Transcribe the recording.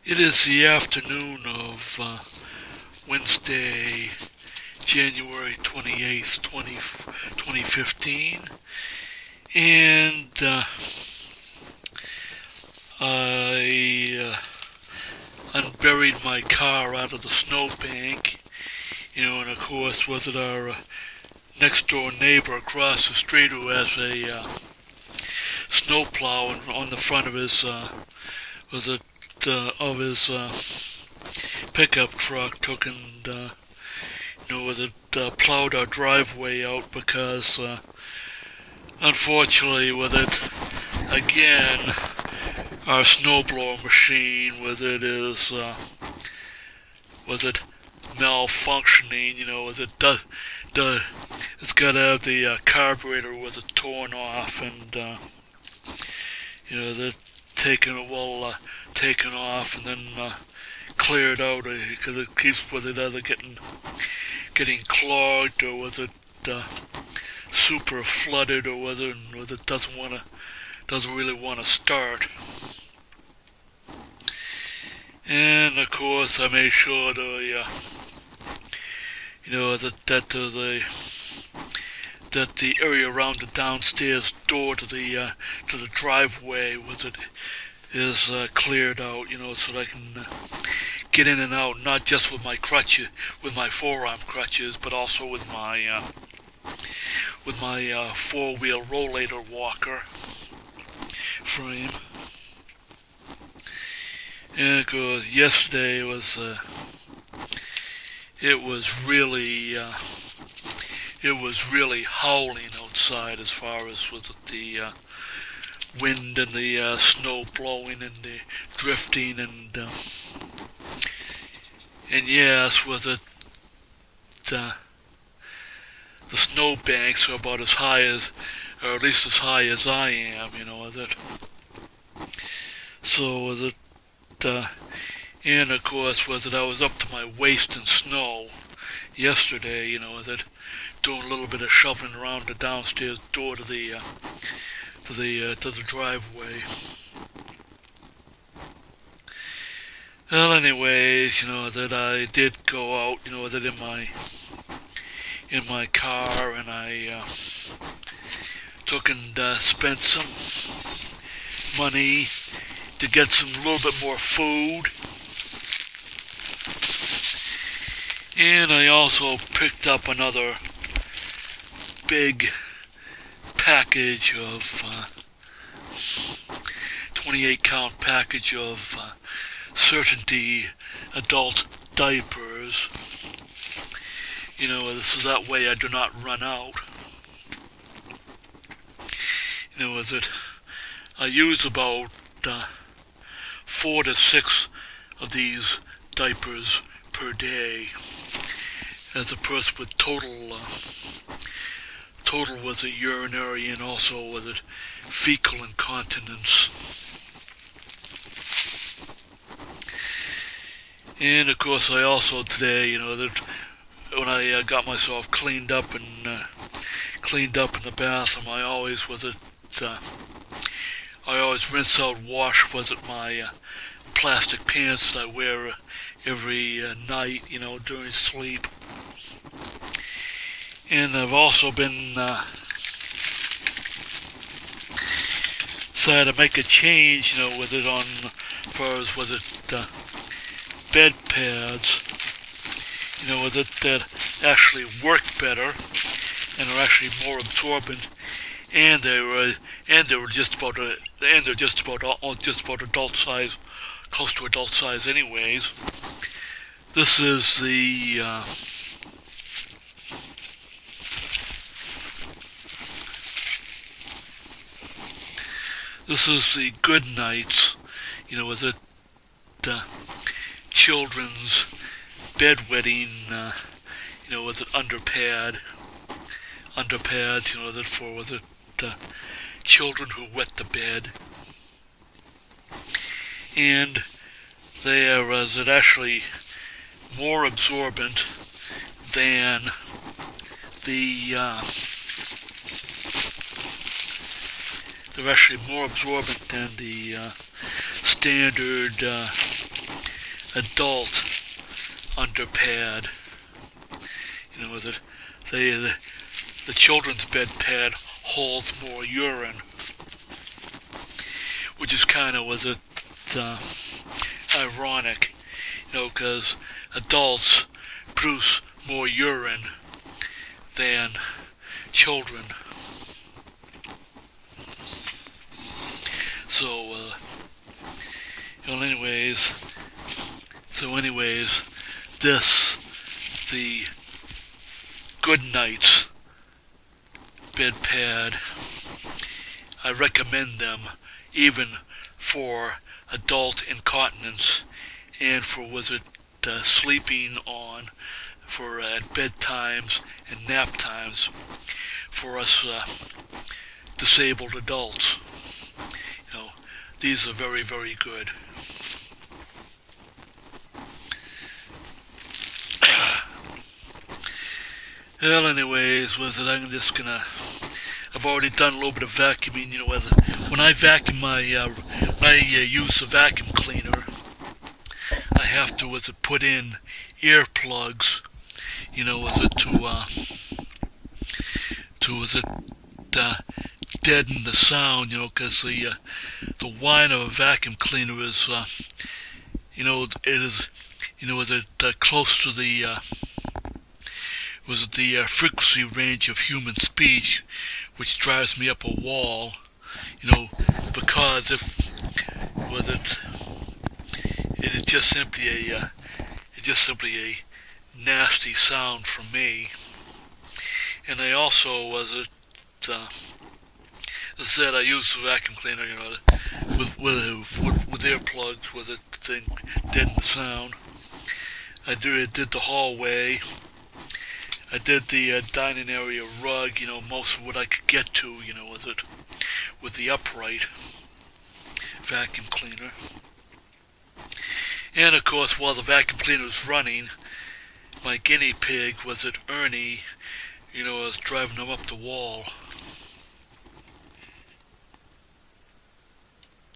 It is the afternoon of Wednesday, January 28th, 2015, and I unburied my car out of the snowbank, and of course, was it our next door neighbor across the street who has a snowplow on the front of his, was it, of his pickup truck took and with it plowed our driveway out because unfortunately with it again our snowblower machine with it is with it malfunctioning. With it it's got to have the carburetor with it torn off, and they're taken off and then cleared out because it keeps with it either getting clogged, or was it super flooded, or whether it doesn't really want to start. And of course, I made sure that the area around the downstairs door to the driveway is cleared out, so that I can get in and out, not just with my crutches, with my forearm crutches, but also with my four-wheel rollator walker frame. And of course, yesterday it was really howling outside, as far as with the wind and the snow blowing and the drifting, and yes, with it the snow banks are about as high as, or at least as high as I am, with it. So with it, and of course with it, I was up to my waist in snow yesterday, with it, doing a little bit of shoveling around the downstairs door to the driveway. Well, anyways, that I did go out, with it in my car, and I took and spent some money to get some little bit more food. And I also picked up another big package of 28 count package of Certainty adult diapers, so that way I do not run out. Is it, I use about 4 to 6 of these diapers per day, as a person with total was a urinary and also was it fecal incontinence. And of course, I also today, that when I got myself cleaned up in the bathroom, I always rinse out, wash my plastic pants that I wear every night, during sleep. And I've also been decided to make a change, with it on, as far as with it bed pads, with it that actually work better and are actually more absorbent, and they're just about adult size, close to adult size, anyways. This is the Good Nights, with it children's bedwetting, with it underpads, that for with it children who wet the bed, and they are actually more absorbent than the they're actually more absorbent than the standard adult underpad. You know, that the children's bed pad holds more urine, which is kind of ironic, you know, because adults produce more urine than children. So, the Good Nights bed pad, I recommend them even for adult incontinence and for sleeping on for at bedtimes and nap times for us disabled adults. You know, these are very, very good. Well, anyways, I've already done a little bit of vacuuming. You know, when I vacuum when I use the vacuum cleaner, I have to put in earplugs. You know, deaden the sound. You know, because the whine of a vacuum cleaner is close to the frequency range of human speech, which drives me up a wall. You know, because it is just simply a nasty sound for me. And I also as I said, I use the vacuum cleaner, you know, with earplugs, with it thing deaden the sound. I did the hallway. I did the dining area rug, you know, most of what I could get to, you know, with the upright vacuum cleaner. And of course, while the vacuum cleaner was running, my guinea pig Ernie, you know, I was driving him up the wall.